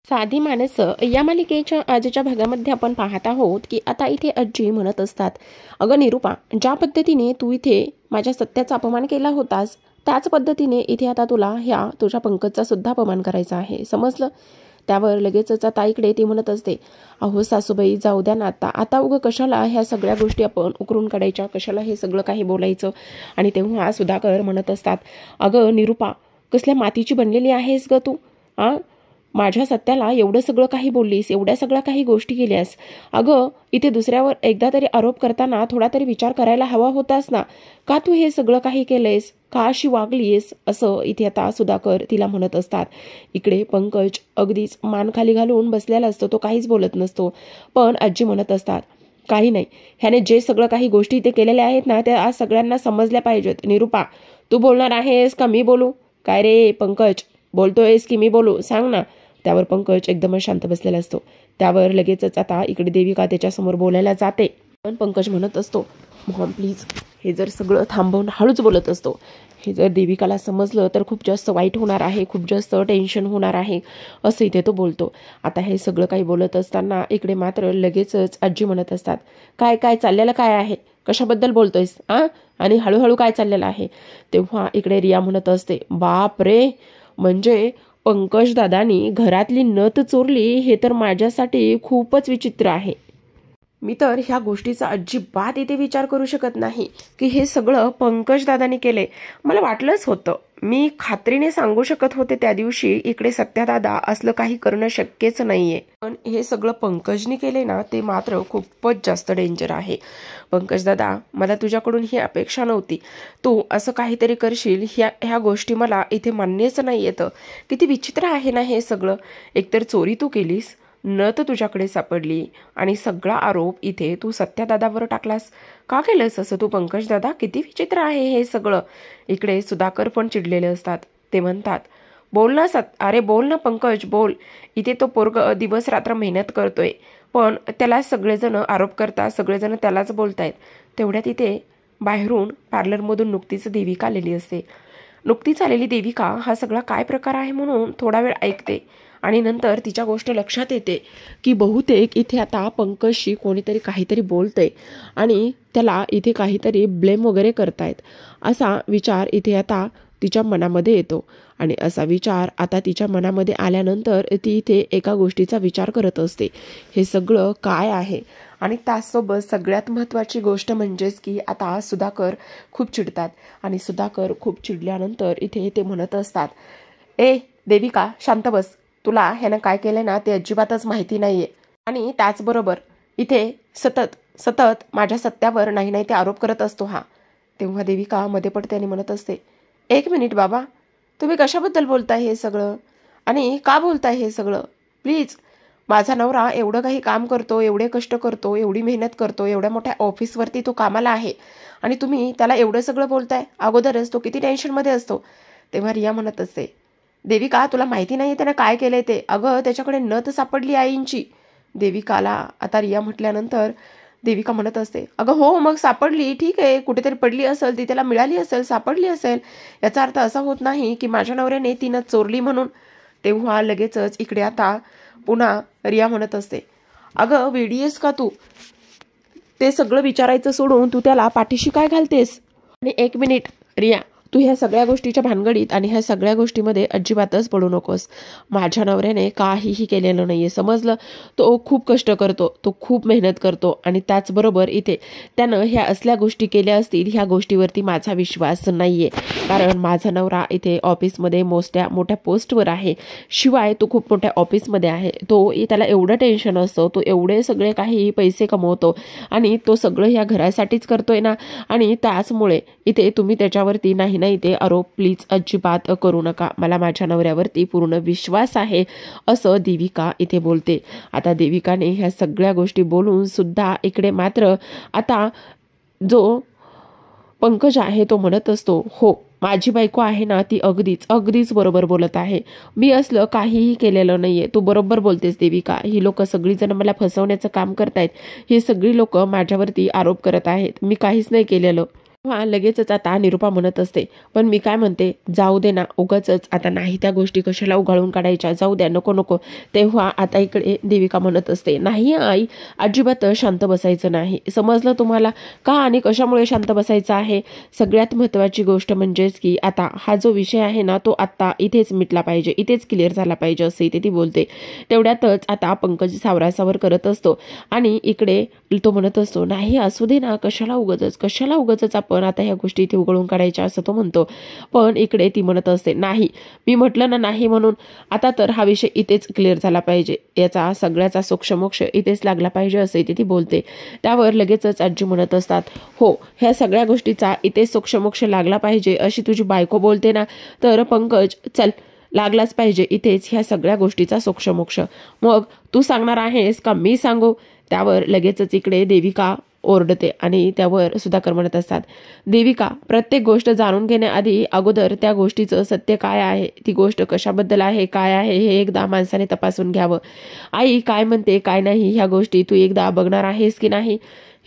साधी माणसं या मालिकेच्या आजच्या भागामध्ये आपण पाहत आहोत की आता इथे आजी म्हणत असतात, अगं निरूपा, ज्या पद्धतीने तू इथे माझ्या सत्याचा अपमान केला होतास त्याच पद्धतीने इथे आता तुला ह्या तुझ्या पंकजचा सुद्धा अपमान करायचा आहे, समजलं? त्यावर लगेचच आता इकडे ती म्हणत असते, अहो सासूबाई, जाऊ द्या ना, आता आता उगं कशाला ह्या सगळ्या गोष्टी आपण उकरून काढायच्या, कशाला हे सगळं काही बोलायचं. आणि तेव्हा सुधाकर म्हणत असतात, अगं निरूपा, कसल्या मातीची बनलेली आहेस ग तू? माझ्या सत्याला एवढं सगळं काही बोललीस, एवढ्या सगळ्या काही गोष्टी केल्यास. अगं इथे दुसऱ्यावर एकदा तरी आरोप करताना थोडा तरी विचार करायला हवा होतास ना. का तू हे सगळं काही केलंयस, का अशी वागलीयस, असं इथे आता सुधाकर तिला म्हणत असतात. इकडे पंकज अगदीच मान खाली घालून बसलेला असतो, तो काहीच बोलत नसतो. पण आजी म्हणत असतात, काही नाही, ह्याने जे सगळं काही गोष्टी इथे केलेल्या आहेत ना त्या आज सगळ्यांना समजल्या पाहिजेत. निरूपा, तू बोलणार आहेस का मी बोलू? काय रे पंकज, बोलतोयस की मी बोलू, सांग ना. त्यावर पंकज एकदम शांत बसलेला असतो. त्यावर लगेचच आता इकडे देविका त्याच्यासमोर बोलायला जाते. पण पंकज म्हणत असतो, मॉम प्लीज, हे जर सगळं थांबवून हळूच बोलत असतो. हे जर देविकाला समजलं तर खूप जास्त वाईट होणार आहे, खूप जास्त टेन्शन होणार आहे, असं इथे तो बोलतो. आता हे सगळं काही बोलत असताना इकडे मात्र लगेचच आजी म्हणत असतात, काय काय चाललेलं काय आहे, कशाबद्दल बोलतोयस आणि हळूहळू काय चाललेलं आहे? तेव्हा इकडे रिया म्हणत असते, बाप रे, म्हणजे पंकज दादानी घरातली नथ चोरली, हे तर माझ्यासाठी खूपच विचित्र आहे. मी तर ह्या गोष्टीचा अजिबात इथे विचार करू शकत नाही की हे सगळं पंकज दादानी केले. मला वाटलंच होतं, मी खात्रीने सांगू शकत होते त्या दिवशी इकडे सत्यादादा असलं काही करणं शक्यच नाहीये. पण हे सगळं पंकजनी केले ना, ते मात्र खूपच जास्त डेंजर आहे. पंकज दादा, मला तुझ्याकडून ही अपेक्षा नव्हती. तू असं काहीतरी करशील ह्या गोष्टी मला इथे मान्यच नाही येतं. किती विचित्र आहे ना हे सगळं. एकतर चोरी तू केलीस, नथ तुझ्याकडे सापडली, आणि सगळा आरोप इथे तू सत्यादादावर टाकलास. का केलंस असं तू पंकज दादा? किती विचित्र आहे हे सगळं. इकडे सुधाकर पण चिडलेले असतात. ते म्हणतात, बोल ना अरे बोल ना पंकज, बोल. इथे तो पोरग दिवस रात्र मेहनत करतोय, पण त्याला सगळेजण आरोप करतात, सगळेजण त्यालाच बोलतायत. तेवढ्यात इथे बाहेरून पार्लरमधून नुकतीच देविका आलेली असते. नुकतीच आलेली देविका हा सगळा काय प्रकार आहे म्हणून थोडा वेळ ऐकते, आणि नंतर तिच्या गोष्ट लक्षात येते की बहुतेक इथे आता पंकजशी कोणीतरी काहीतरी बोलतंय आणि त्याला इथे काहीतरी ब्लेम वगैरे करतायत, असा विचार इथे आता तिच्या मनामध्ये येतो. आणि असा विचार आता तिच्या मनामध्ये आल्यानंतर ती इथे एका गोष्टीचा विचार करत असते, हे सगळं काय आहे. आणि त्याचसोबत सगळ्यात महत्त्वाची गोष्ट म्हणजेच की आता सुधाकर खूप चिडतात. आणि सुधाकर खूप चिडल्यानंतर इथे ते म्हणत असतात, ए देविका, शांत बस. तुला ह्यानं काय केलं ना ते अजिबातच माहिती नाहीये. आणि त्याचबरोबर इथे सतत सतत माझ्या सत्यावर नाही नाही ते आरोप करत असतो हा. तेव्हा देविका मध्ये पडते आणि म्हणत असते, एक मिनिट बाबा, तुम्ही कशाबद्दल बोलताय हे सगळं, आणि का बोलताय हे सगळं? प्लीज, माझा नवरा एवढं काही काम करतो, एवढे कष्ट करतो, एवढी मेहनत करतो, एवढ्या मोठ्या ऑफिसवरती तो कामाला आहे, आणि तुम्ही त्याला एवढं सगळं बोलताय. अगोदरच तो किती टेन्शनमध्ये असतो. तेव्हा रिया म्हणत असते, देविका, तुला माहिती नाही त्यानं काय केलंय ते. अगं त्याच्याकडे नथ सापडली आईंची. देविकाला आता रिया म्हटल्यानंतर देविका म्हणत असते, अगं हो, मग सापडली, ठीक आहे, कुठेतरी पडली असेल ती, त्याला मिळाली असेल, सापडली असेल, याचा अर्थ असा होत नाही की माझ्या नवऱ्याने ती नथ चोरली म्हणून. तेव्हा लगेचच इकडे आता पुन्हा रिया म्हणत असते, अगं वेडी आहेस का तू? ते सगळं विचारायचं सोडून तू त्याला पाठीशी काय घालतेस? आणि एक मिनिट रिया, तू ह्या सगळ्या गोष्टीच्या भानगडीत आणि ह्या सगळ्या गोष्टीमध्ये अजिबातच पडू नकोस. माझ्या नवऱ्याने काहीही केलेलं नाहीये, समजलं? तो खूप कष्ट करतो, तो खूप मेहनत करतो, आणि त्याचबरोबर इथे त्यानं ह्या असल्या गोष्टी केल्या असतील, ह्या गोष्टीवरती माझा विश्वास नाहीये. कारण माझा नवरा इथे ऑफिसमध्ये मोठ्या पोस्टवर आहे, शिवाय तो खूप मोठ्या ऑफिसमध्ये आहे. त्याला एवढं टेन्शन असतं, तो एवढे सगळे काही पैसे कमवतो, आणि तो सगळं ह्या घरासाठीच करतोय ना. आणि त्याचमुळे इथे तुम्ही त्याच्यावरती नाही नाही ते आरोप प्लीज अजिबात करू नका. मला माझ्या नवऱ्यावरती पूर्ण विश्वास आहे, असं देविका इथे बोलते. आता देविकाने ह्या सगळ्या गोष्टी बोलून सुद्धा इकडे मात्र आता जो पंकज आहे तो म्हणत असतो, हो, माझी बायको आहे ना ती अगदीच बरोबर बोलत आहे. मी असलं काहीही केलेलं नाहीये. तू बरोबर बोलतेस देविका. ही लोक सगळीजण मला फसवण्याचं काम करतायत. ही सगळी लोक माझ्यावरती आरोप करत आहेत. मी काहीच नाही केलेलं. लगेचच आता निरूपा म्हणत असते, पण मी काय म्हणते, जाऊ दे ना, उगाचच आता नाही त्या गोष्टी कशाला उगाळून काढायच्या, जाऊ द्या, नको नको. तेव्हा आता इकडे देविका म्हणत असते, नाही आई, अजिबात शांत बसायचं नाही. समजलं तुम्हाला का आणि कशामुळे शांत बसायचं आहे? सगळ्यात महत्त्वाची गोष्ट म्हणजेच की आता हा जो विषय आहे ना, तो आता इथेच मिटला पाहिजे, इथेच क्लिअर झाला पाहिजे असं इथे ती बोलते. तेवढ्यातच आता पंकज सावरासावर करत असतो आणि इकडे तो म्हणत असतो, नाही असू दे ना, कशाला उगाचच आपण आता ह्या गोष्टी इथे उघडून काढायच्या असं तो म्हणतो. पण इकडे ती म्हणत असते, नाही, मी म्हटलं ना नाही म्हणून, आता तर हा विषय इथेच क्लिअर झाला पाहिजे, याचा सगळ्याचा सोक्षमोक्ष इथेच लागला पाहिजे असं इथे ती बोलते. त्यावर लगेचच आजी म्हणत असतात, हो, ह्या सगळ्या गोष्टीचा इथेच सोक्षमोक्ष लागला पाहिजे अशी तुझी बायको बोलते ना, तर पंकज चल, लागलाच पाहिजे इथेच ह्या सगळ्या गोष्टीचा सोक्षमोक्ष. मग तू सांगणार आहेस का मी सांगू? त्यावर लगेचच इकडे देविका ओरडते आणि त्यावर सुधाकर म्हणत असतात, देविका, प्रत्येक गोष्ट जाणून घेण्याआधी अगोदर त्या गोष्टीचं सत्य काय आहे, ती गोष्ट कशाबद्दल आहे, काय आहे हे एकदा माणसाने तपासून घ्यावं. आई काय म्हणते काय नाही ह्या गोष्टी तू एकदा बघणार आहेस की नाही,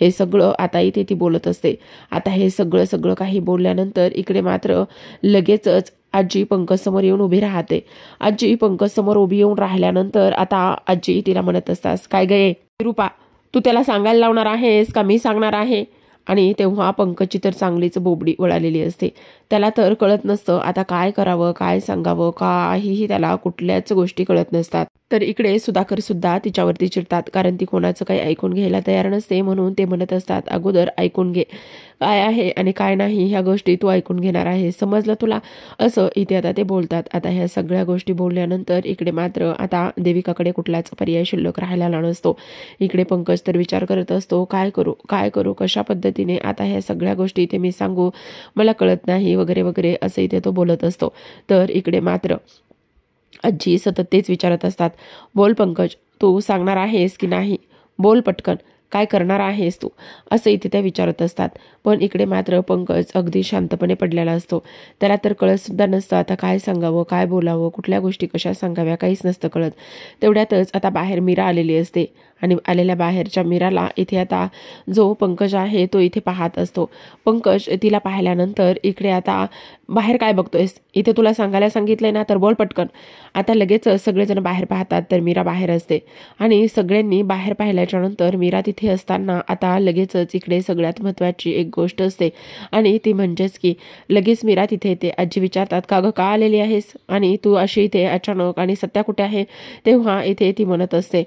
हे सगळं आता इथे ती बोलत असते. आता हे सगळं काही बोलल्यानंतर इकडे मात्र लगेचच आजी पंकज समोर येऊन उभी राहते. आजी पंकज समोर उभी येऊन राहिल्यानंतर आता आजी तिला म्हणत असतात, काय गये रूपा, तू त्याला सांगायला लावणार आहेस का मी सांगणार आहे? आणि तेव्हा पंकजची तर चांगलीच बोबडी वळालेली असते. त्याला तर कळत नसतं आता काय करावं, काय सांगावं, काहीही त्याला कुठल्याच गोष्टी कळत नसतात. तर इकडे सुधाकर सुद्धा तिच्यावरती चिडतात, कारण ती कोणाचं काही ऐकून घ्यायला तयार नसते. म्हणून ते म्हणत असतात, अगोदर ऐकून घे, काय आहे आणि काय नाही ह्या गोष्टी तू ऐकून घेणार आहे, समजलं तुला, असं इथे आता ते बोलतात. आता ह्या सगळ्या गोष्टी बोलल्यानंतर इकडे मात्र आता देविकाकडे कुठलाच पर्याय शिल्लक राहिला नसतो. इकडे पंकज तर विचार करत असतो, काय करू, कशा पद्धतीने आता ह्या सगळ्या गोष्टी इथे मी सांगू, मला कळत नाही वगैरे वगैरे असं इथे तो बोलत असतो. तर इकडे मात्र आजी सतत तेच विचारत असतात, बोल पंकज, तू सांगणार आहेस की नाही, बोल पटकन, काय करणार आहेस तू, असं इथे त्या विचारत असतात. पण इकडे मात्र पंकज अगदी शांतपणे पडलेला असतो. त्याला तर कळत सुद्धा नसतं आता काय सांगावं, काय बोलावं, कुठल्या गोष्टी कशा सांगाव्या, काहीच नसतं कळत. तेवढ्यातच आता बाहेर मीरा आलेली असते आणि आलेल्या बाहेरच्या मीराला इथे आता जो पंकज आहे तो इथे पाहत असतो. पंकज तिला पाहिल्यानंतर इकडे आता, बाहेर काय बघतोयस, इथे तुला सांगायला सांगितलंय ना, तर बोल पटकन. आता लगेच सगळेजण बाहेर पाहतात तर मीरा बाहेर असते आणि सगळ्यांनी बाहेर पाहिल्याच्या नंतर मीरा तिथे असताना आता लगेचच इकडे सगळ्यात महत्त्वाची एक गोष्ट असते आणि ती म्हणजेच की लगेच मीरा तिथे येते. आजी विचारतात, का गं, का आलेली आहेस आणि तू अशी इथे अचानक, आणि सत्या कुठे आहे? तेव्हा इथे ती म्हणत असते,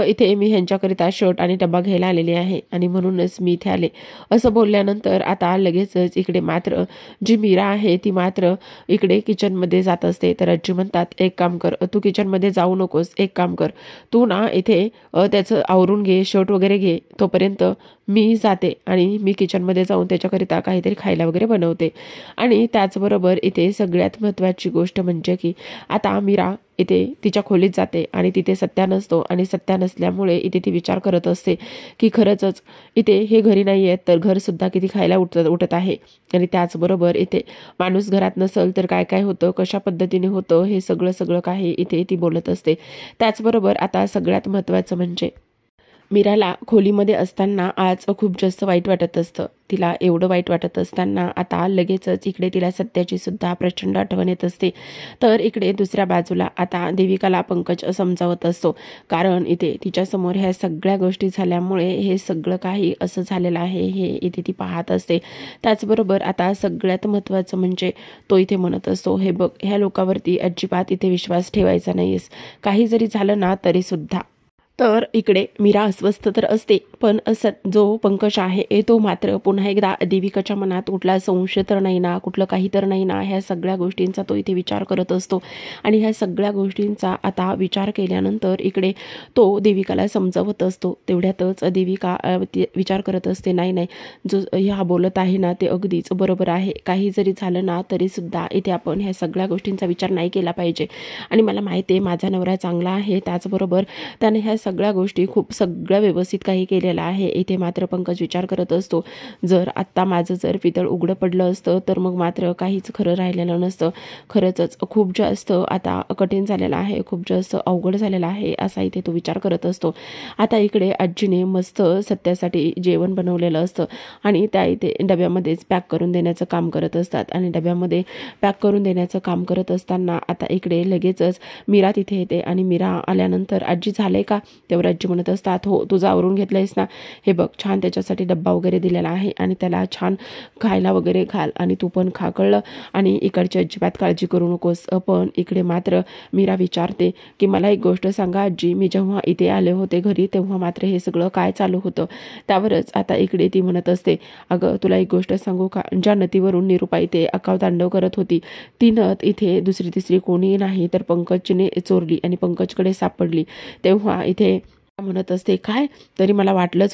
इथे मी ह्यांच्याकरिता शर्ट आणि डब्बा घ्यायला आलेली आहे आणि म्हणूनच मी इथे आले, असं बोलल्यानंतर आता लगेचच इकडे मात्र जी मीरा आहे ती मात्र इकडे किचनमध्ये जात असते. तर आजी म्हणतात, एक काम कर, तू किचनमध्ये जाऊ नकोस, एक काम कर, तू ना इथे त्याचं आवरून घे, शर्ट वगैरे घे, तोपर्यंत मी जाते आणि मी किचनमध्ये जाऊन त्याच्याकरिता काहीतरी खायला वगैरे बनवते. आणि त्याचबरोबर इथे सगळ्यात महत्त्वाची गोष्ट म्हणजे की आता मीरा इथे तिच्या खोलीत जाते आणि तिथे सत्या नसतो आणि सत्या नसल्यामुळे इथे ती विचार करत असते की खरंच इथे हे घरी नाही आहेत तर घरसुद्धा किती खायला उठत आहे. आणि त्याचबरोबर इथे माणूस घरात नसेल तर काय काय होतं, कशा पद्धतीने होतं, हे सगळं काही इथे ती बोलत असते. त्याचबरोबर आता सगळ्यात महत्त्वाचं म्हणजे मीराला खोलीमध्ये असताना आज खूप जास्त वाईट वाटत असतं. तिला एवढं वाईट वाटत असताना आता लगेचच इकडे तिला सत्याची सुद्धा प्रचंड आठवण येत असते. तर इकडे दुसऱ्या बाजूला आता देविकाला पंकज समजावत असतो, कारण इथे तिच्यासमोर ह्या सगळ्या गोष्टी झाल्यामुळे हे सगळं काही असं झालेलं आहे हे इथे ती पाहत असते. त्याचबरोबर आता सगळ्यात महत्त्वाचं म्हणजे तो इथे म्हणत असतो, हे बघ, ह्या लोकांवरती अजिबात इथे विश्वास ठेवायचा नाहीस, काही जरी झालं ना तरी सुद्धा. तर इकडे मीरा अस्वस्थ तर असते, पण जो पंकज आहे तो मात्र पुन्हा एकदा देविकाच्या मनात कुठला संशय तर नाही ना, कुठलं काही तर नाही ना, ह्या सगळ्या गोष्टींचा तो इथे विचार करत असतो. आणि ह्या सगळ्या गोष्टींचा आता विचार केल्यानंतर इकडे तो देविकाला समजावत असतो. तेवढ्यातच देविका विचार करत असते, नाही, जो ह्या बोलत आहे ना ते अगदीच बरोबर आहे, काही जरी झालं ना तरी सुद्धा इथे आपण ह्या सगळ्या गोष्टींचा विचार नाही केला पाहिजे. आणि मला माहिती आहे माझा नवरा चांगला आहे, त्याचबरोबर त्याने ह्या सगळ्या गोष्टी सगळं व्यवस्थित काही केलेलं आहे. इथे मात्र पंकज विचार करत असतो, जर आत्ता माझं जर पितळ उघडं पडलं असतं तर मग मात्र काहीच खरं राहिलेलं नसतं. खरंच खूप जास्त आता कठीण झालेलं आहे, खूप जास्त अवघड झालेलं आहे असा इथे तो विचार करत असतो. आता इकडे आजीने मस्त सत्यासाठी जेवण बनवलेलं असतं आणि त्या इथे डब्यामध्येच पॅक करून देण्याचं काम करत असतात. आणि डब्यामध्ये पॅक करून देण्याचं काम करत असताना आता इकडे लगेचच मीरा तिथे येते आणि मीरा आल्यानंतर आजी झालंय का? तेव्हा आजी म्हणत असतात, हो तुझं आवरून घेतलंयस ना, हे बघ छान त्याच्यासाठी डब्बा वगैरे दिलेला आहे आणि त्याला छान खायला वगैरे घाल आणि तू पण खा, कळलं? आणि इकडची अजिबात काळजी करू नकोस. पण इकडे मात्र मीरा विचारते की मला एक गोष्ट सांगा आजी, मी जेव्हा इथे आले होते घरी तेव्हा मात्र हे सगळं काय चालू होतं? त्यावरच आता इकडे ती म्हणत असते, अगं तुला एक गोष्ट सांगू का? ज्या नदीवरून निरूपा इथे अकावतांडव करत होती ती नथ इथे दुसरी तिसरी कोणी नाही तर पंकजने चोरली आणि पंकजकडे सापडली. तेव्हा इथे म्हणत असते, काय? तरी मला वाटलंच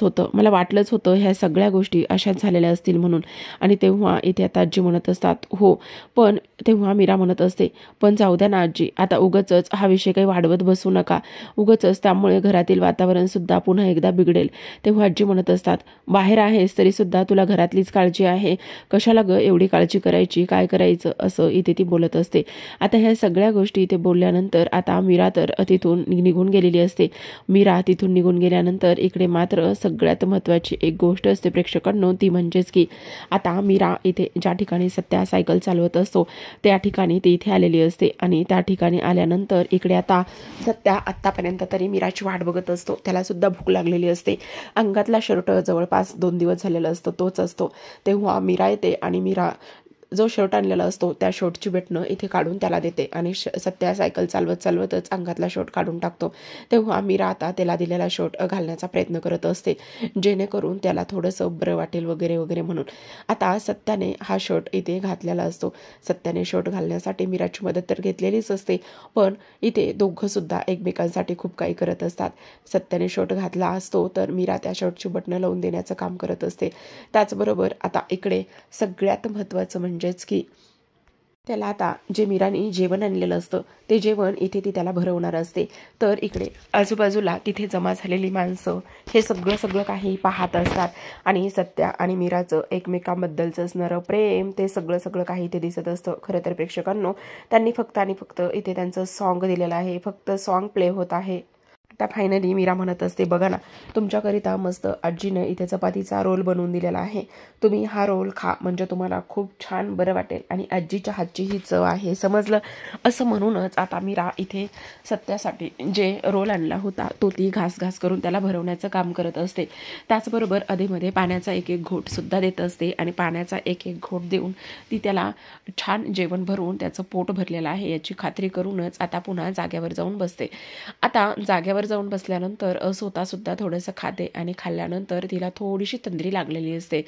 होतं ह्या सगळ्या गोष्टी अशाच झालेल्या असतील म्हणून. आणि तेव्हा इथे आता आजी म्हणत असतात, हो पण तेव्हा मीरा म्हणत असते, पण जाऊ द्या ना आजी, आता उगाचच हा विषय काही वाढवत बसू नका, उगाचच त्यामुळे घरातील वातावरण सुद्धा पुन्हा एकदा बिघडेल. तेव्हा आजी म्हणत असतात, बाहेर आहेस तरी सुद्धा तुला घरातलीच काळजी आहे, कशाला ग एवढी काळजी करायची, काय करायचं, असं इथे ती बोलत असते. आता ह्या सगळ्या गोष्टी इथे बोलल्यानंतर आता मीरा तर तिथून निघून गेलेली असते. मीरा तिथून निघून गेल्यानंतर इकडे मात्र सगळ्यात महत्त्वाची एक गोष्ट असते प्रेक्षकांनो, ती म्हणजेच की आता मीरा इथे ज्या ठिकाणी सत्या सायकल चालवत असतो त्या ठिकाणी ती इथे आलेली असते. आणि त्या ठिकाणी आल्यानंतर इकडे आता सत्या आत्तापर्यंत तरी मीराची वाट बघत असतो. त्याला सुद्धा भूक लागलेली असते. अंगातला शर्ट जवळपास 2 दिवस झालेला असतो, तोच असतो. तेव्हा मीरा येते आणि मीरा जो शर्ट आणलेला असतो त्या शर्टची बटणं इथे काढून त्याला देते आणि सत्या सायकल चालवतच अंगातला शर्ट काढून टाकतो. तेव्हा मीरा आता त्याला दिलेला शर्ट घालण्याचा प्रयत्न करत असते, जेणेकरून त्याला थोडंसं बरं वाटेल वगैरे वगैरे म्हणून. आता सत्याने हा शर्ट इथे घातलेला असतो. सत्याने शर्ट घालण्यासाठी मीराची मदत तर घेतलेलीच असते, पण इथे दोघं सुद्धा एकमेकांसाठी खूप काही करत असतात. सत्याने शर्ट घातला असतो तर मीरा त्या शर्टची बटणं लावून देण्याचं काम करत असते. त्याचबरोबर आता इकडे सगळ्यात महत्त्वाचं म्हणजेच की त्याला आता जे मीराने जेवण आणलेलं असतं ते जेवण इथे ती त्याला भरवणार असते. तर इकडे आजूबाजूला तिथे जमा झालेली माणसं हे सगळं काही पाहत असतात आणि सत्या आणि मीराचं एकमेकांबद्दलचं असणारं प्रेम ते सगळं काही इथे दिसत असतं. खरं तर प्रेक्षकांनो, त्यांनी फक्त आणि फक्त इथे त्यांचं सॉन्ग दिलेलं आहे, फक्त सॉन्ग प्ले होत आहे. आता फायनली मीरा म्हणत असते, बघा ना तुमच्याकरिता मस्त आजीने इथे चपातीचा रोल बनवून दिलेला आहे, तुम्ही हा रोल खा म्हणजे तुम्हाला खूप छान बरं वाटेल आणि आजीच्या हातची ही चव आहे, समजलं? असं म्हणूनच आता मीरा इथे सत्यासाठी जे रोल आणला होता तो ती घास करून त्याला भरवण्याचं काम करत असते. त्याचबरोबर अधेमध्ये पाण्याचा एक घोट सुद्धा देत असते आणि पाण्याचा एक घोट देऊन ती त्याला छान जेवण भरून त्याचं पोट भरलेलं आहे याची खात्री करूनच आता पुन्हा जाग्यावर जाऊन बसते. आता जाग्यावर जाऊन बसल्यानंतर स्वतः सुद्धा थोडंसं खाते आणि खाल्ल्यानंतर तिला थोडीशी तंद्री लागलेली असते.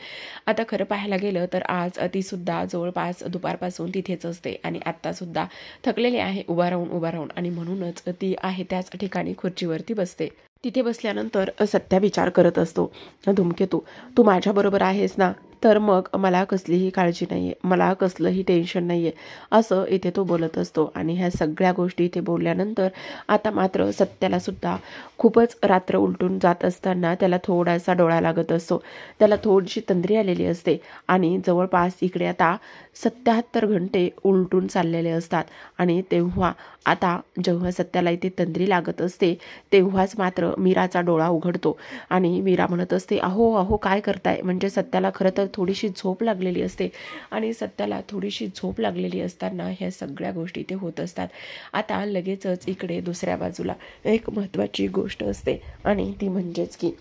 आता खरं पाहायला गेलं तर आज ती सुद्धा जवळपास दुपारपासून तिथेच असते आणि आत्ता सुद्धा थकलेली आहे उभा राहून आणि म्हणूनच ती आहे त्याच ठिकाणी खुर्चीवरती बसते. तिथे बसल्यानंतर सत्या विचार करत असतो, धूमकेतू तू माझ्याबरोबर आहेस ना, तर मग मला कसलीही काळजी नाही आहे, मला कसलंही टेन्शन नाही आहे, असं इथे तो बोलत असतो. आणि ह्या सगळ्या गोष्टी इथे बोलल्यानंतर आता मात्र सत्याला सुद्धा खूपच रात्र उलटून जात असताना त्याला थोडासा डोळा लागत असतो, त्याला थोडीशी तंद्री आलेली असते आणि जवळपास इकडे आता 77 घंटे उलटून चाललेले असतात. आणि तेव्हा आता जेव्हा सत्याला इथे तंद्री लागत असते तेव्हाच मात्र मीराचा डोळा उघडतो आणि मीरा म्हणत असते, अहो अहो काय करताय? म्हणजे सत्याला खरं तर थोडीशी झोप लागलेली असते आणि सत्याला थोडीशी झोप लागलेली असताना ह्या सगळ्या गोष्टी ते होत असतात. आता लगेचच इकडे दुसऱ्या बाजूला एक महत्त्वाची गोष्ट असते आणि ती म्हणजेच की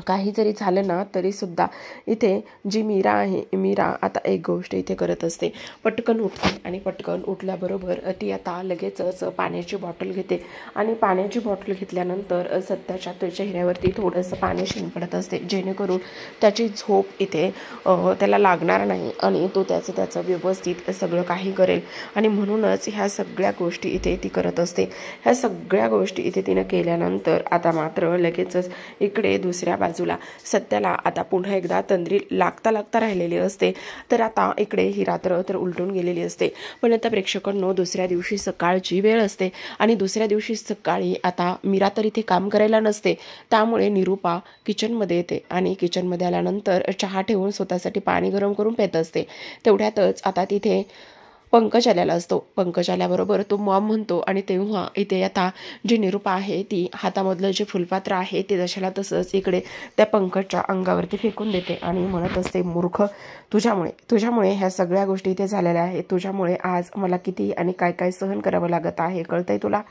काही जरी झालं ना तरी सुद्धा इथे जी मीरा आहे, मीरा आता एक गोष्ट इथे करत असते, पटकन उठते आणि पटकन उठल्याबरोबर ती आता लगेचच पाण्याची बॉटल घेते आणि पाण्याची बॉटल घेतल्यानंतर सत्याच्या चेहऱ्यावरती थोडंसं पाणी शिंपडत असते, जेणेकरून त्याची झोप इथे त्याला लागणार नाही आणि तो त्याचं व्यवस्थित सगळं काही करेल. आणि म्हणूनच ह्या सगळ्या गोष्टी इथे ती करत असते. ह्या सगळ्या गोष्टी इथे तिनं केल्यानंतर आता मात्र लगेचच इकडे दुसऱ्या बाजूला सत्याला आता पुन्हा एकदा तंद्री लागता राहिलेली असते. तर आता इकडे ही रात्र तर उलटून गेलेली असते. पण आता प्रेक्षकांनो दुसऱ्या दिवशी सकाळची वेळ असते आणि दुसऱ्या दिवशी सकाळी आता मीरा तर इथे काम करायला नसते. त्यामुळे निरूपा किचनमध्ये येते आणि किचनमध्ये आल्यानंतर चहा ठेवून स्वतःसाठी पाणी गरम करून पित असते. तेवढ्यातच आता तिथे पंकज आलेला असतो. पंकज आल्याबरोबर तो मॉम म्हणतो आणि तेव्हा इथे आता जी निरूपा आहे ती हातामधलं जे फुलपात्र आहे ते जशाला तसंच इकडे त्या पंकजच्या अंगावरती फेकून देते आणि म्हणत असते, मूर्ख, तुझ्यामुळे ह्या सगळ्या गोष्टी इथे झालेल्या आहेत. तुझ्यामुळे आज मला किती आणि काय काय सहन करावं लागत आहे, कळतंय तुला?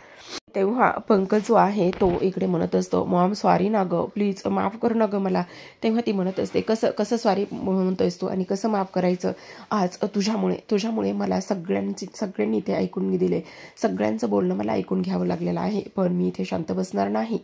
तेव्हा पंकज जो आहे तो इकडे म्हणत असतो, मॉम सॉरी ना गं, प्लीज माफ करू ना गं मला. तेव्हा ती म्हणत असते, कसं सॉरी म्हणतोयस तू आणि कसं माफ करायचं? आज तुझ्यामुळे मला सगळ्यांनी इथे ऐकून दिले, सगळ्यांचं बोलणं मला ऐकून घ्यावं लागलेलं आहे. पण मी इथे शांत बसणार नाही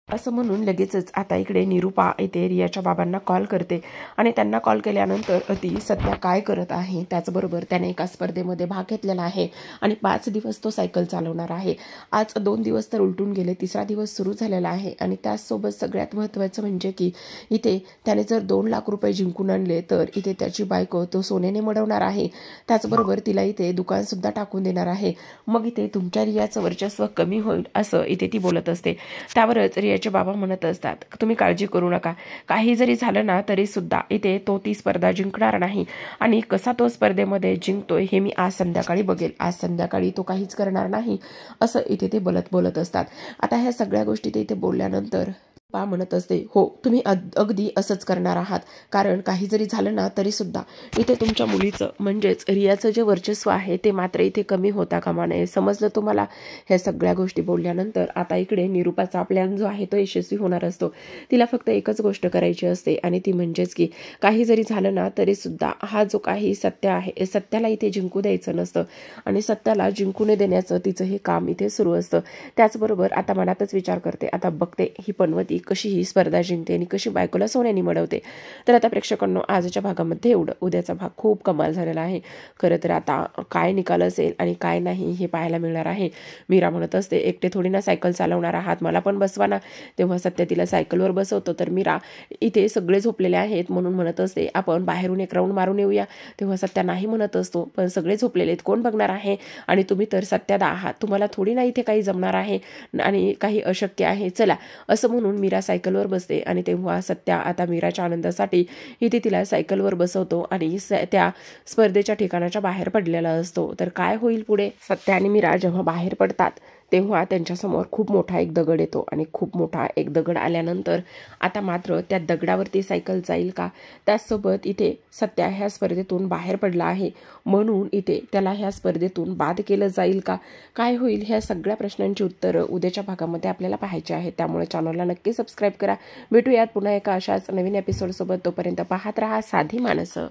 असं म्हणून लगेचच आता इकडे निरूपा इथे रियाच्या बाबांना कॉल करते आणि त्यांना कॉल केल्यानंतर ती सध्या काय करत आहे, त्याचबरोबर त्याने एका स्पर्धेमध्ये भाग घेतलेला आहे आणि 5 दिवस तो सायकल चालवणार आहे. आज 2 दिवस तर उलटून गेले, तिसरा दिवस सुरू झालेला आहे आणि त्याचसोबत सगळ्यात महत्त्वाचं म्हणजे की इथे त्याने जर 2 लाख रुपये जिंकून आणले तर इथे त्याची बायको तो सोन्याने मडवणार आहे. त्याचबरोबर तिला इथे दुकानसुद्धा टाकून देणार आहे. मग इथे तुमच्या रियाचं वर्चस्व कमी होईल असं इथे ती बोलत असते. त्यावरच रियाचे बाबा म्हणत असतात, तुम्ही काळजी करू नका, काही जरी झालं ना तरी सुद्धा इथे तो ती स्पर्धा जिंकणार नाही आणि कसा तो स्पर्धेमध्ये जिंकतोय हे मी आज संध्याकाळी बघेल. आज संध्याकाळी तो काहीच करणार नाही असं इथे ते बोलत असतात. आता ह्या सगळ्या गोष्टी ते इथे बोलल्यानंतर म्हणत असते, हो तुम्ही अगदी असंच करणार आहात, कारण काही जरी झालं ना तरी सुद्धा इथे तुमच्या मुलीचं म्हणजेच रियाचं जे वर्चस्व आहे ते मात्र इथे कमी होता कामा नये, समजलं तुम्हाला? ह्या सगळ्या गोष्टी बोलल्यानंतर आता इकडे निरूपाचा प्लॅन जो आहे तो यशस्वी होणार असतो. तिला फक्त एकच गोष्ट करायची असते आणि ती म्हणजेच की काही जरी झालं ना तरी सुद्धा हा जो काही सत्य आहे सत्याला इथे जिंकू द्यायचं नसतं आणि सत्याला जिंकून देण्याचं तिचं हे काम इथे सुरू असतं. त्याचबरोबर आता मनातच विचार करते, आता बघते ही पनवती कशी ही स्पर्धा जिंकते आणि कशी बायकोला सोन्याने मडवते. तर आता प्रेक्षकांनो आजच्या भागामध्ये एवढं. उद्याचा भाग खूप कमाल झालेला आहे. खरं तर आता काय निकाल असेल आणि काय नाही हे पाहायला मिळणार आहे. मीरा म्हणत असते, एकटे थोडी ना सायकल चालवणार आहात, मला पण बसवा ना. तेव्हा सत्य तिला सायकलवर बसवतो तर मीरा इथे सगळे झोपलेले आहेत म्हणून म्हणत असते, आपण बाहेरून एक राऊंड मारून येऊया. तेव्हा सत्या नाही म्हणत असतो, पण सगळे झोपलेले आहेत, कोण बघणार आहे? आणि तुम्ही तर सत्यादा आहात, तुम्हाला थोडी ना इथे काही जमणार आहे आणि काही अशक्य आहे, चला असं म्हणून मीरा सायकलवर बसते. आणि तेव्हा सत्या आता मीराच्या आनंदासाठी इथे तिला सायकलवर बसवतो आणि त्या स्पर्धेच्या ठिकाणाच्या बाहेर पडलेला असतो. तर काय होईल पुढे? सत्या आणि मीरा जेव्हा बाहेर पडतात तेव्हा त्यांच्यासमोर खूप मोठा एक दगड येतो आणि खूप मोठा एक दगड आल्यानंतर आता मात्र त्या दगडावरती सायकल जाईल का? त्याचसोबत इथे सत्या ह्या स्पर्धेतून बाहेर पडला आहे म्हणून इथे त्याला ह्या स्पर्धेतून बाद केलं जाईल का? काय होईल? ह्या सगळ्या प्रश्नांची उत्तरं उद्याच्या भागामध्ये आपल्याला पाहायची आहेत. त्यामुळे चॅनलला नक्की सबस्क्राईब करा. भेटूयात पुन्हा एका अशाच नवीन एपिसोडसोबत. तोपर्यंत पाहत राहा साधी माणसं.